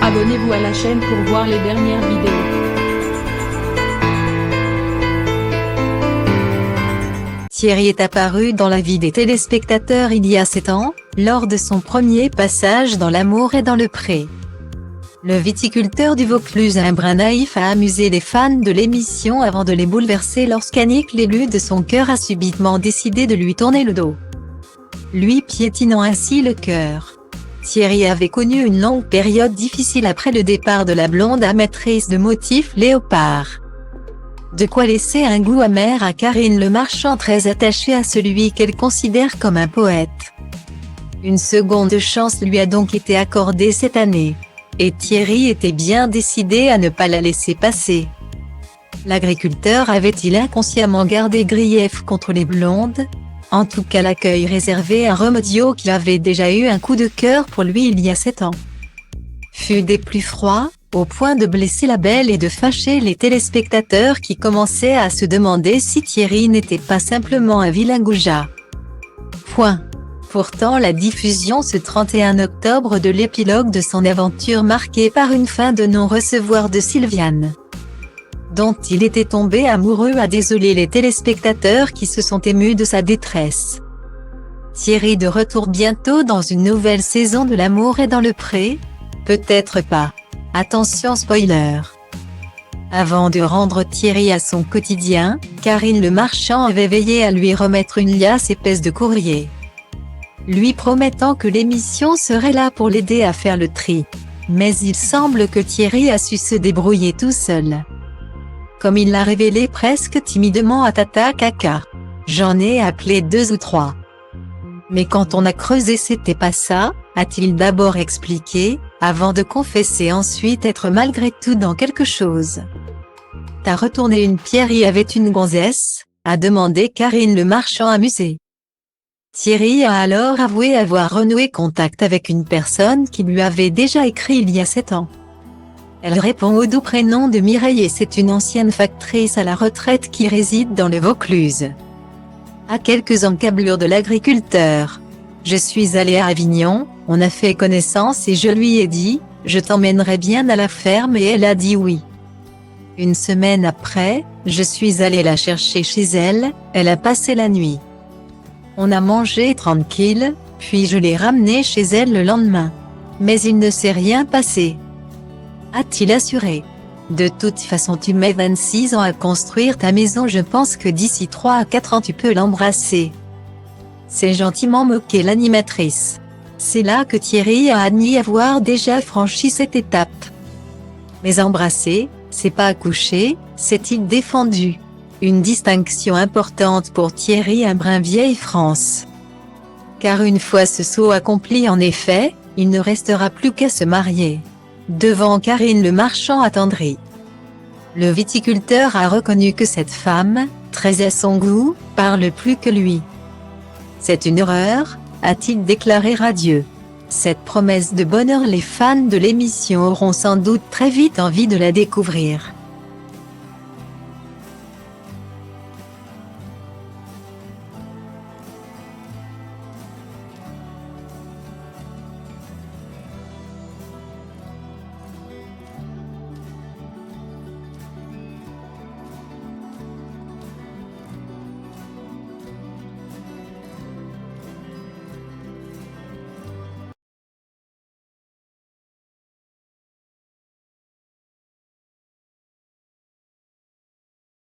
Abonnez-vous à la chaîne pour voir les dernières vidéos. Thierry est apparu dans la vie des téléspectateurs il y a 7 ans, lors de son premier passage dans L'amour est dans le pré. Le viticulteur du Vaucluse un brin naïf a amusé les fans de l'émission avant de les bouleverser lorsqu'Annick, l'élu de son cœur, a subitement décidé de lui tourner le dos, lui piétinant ainsi le cœur. Thierry avait connu une longue période difficile après le départ de la blonde amatrice de motifs léopard. De quoi laisser un goût amer à Karine Le Marchand, très attachée à celui qu'elle considère comme un poète. Une seconde chance lui a donc été accordée cette année. Et Thierry était bien décidé à ne pas la laisser passer. L'agriculteur avait-il inconsciemment gardé grief contre les blondes? En tout cas, l'accueil réservé à Remedio, qui avait déjà eu un coup de cœur pour lui il y a 7 ans, fut des plus froids, au point de blesser la belle et de fâcher les téléspectateurs qui commençaient à se demander si Thierry n'était pas simplement un vilain goujat. Pourtant, la diffusion ce 31 octobre de l'épilogue de son aventure, marquée par une fin de non-recevoir de Sylviane, dont il était tombé amoureux, a désolé les téléspectateurs qui se sont émus de sa détresse. Thierry de retour bientôt dans une nouvelle saison de L'amour est dans le pré? Peut-être pas. Attention spoiler. Avant de rendre Thierry à son quotidien, Karine Le Marchand avait veillé à lui remettre une liasse épaisse de courrier, lui promettant que l'émission serait là pour l'aider à faire le tri. Mais il semble que Thierry a su se débrouiller tout seul. Comme il l'a révélé presque timidement à Tata Kaka. J'en ai appelé 2 ou 3. Mais quand on a creusé, c'était pas ça, a-t-il d'abord expliqué, avant de confesser ensuite être malgré tout dans quelque chose. T'as retourné une pierre, y avait une gonzesse? A demandé Karine Le Marchand amusée. Thierry a alors avoué avoir renoué contact avec une personne qui lui avait déjà écrit il y a 7 ans. Elle répond au doux prénom de Mireille et c'est une ancienne factrice à la retraite qui réside dans le Vaucluse, à quelques encablures de l'agriculteur. Je suis allée à Avignon, on a fait connaissance et je lui ai dit, je t'emmènerai bien à la ferme, et elle a dit oui. Une semaine après, je suis allée la chercher chez elle, elle a passé la nuit. On a mangé tranquille, puis je l'ai ramenée chez elle le lendemain. Mais il ne s'est rien passé, a-t-il assuré. De toute façon, tu mets 26 ans à construire ta maison, je pense que d'ici 3 à 4 ans tu peux l'embrasser. C'est gentiment moqué l'animatrice. C'est là que Thierry a admis avoir déjà franchi cette étape. Mais embrasser, c'est pas accoucher, s'est-il défendu. Une distinction importante pour Thierry, un brin vieille France. Car une fois ce saut accompli, en effet, il ne restera plus qu'à se marier. Devant Karine Le Marchand attendrie, le viticulteur a reconnu que cette femme, très à son goût, parle plus que lui. C'est une horreur, a-t-il déclaré radieux. Cette promesse de bonheur, les fans de l'émission auront sans doute très vite envie de la découvrir.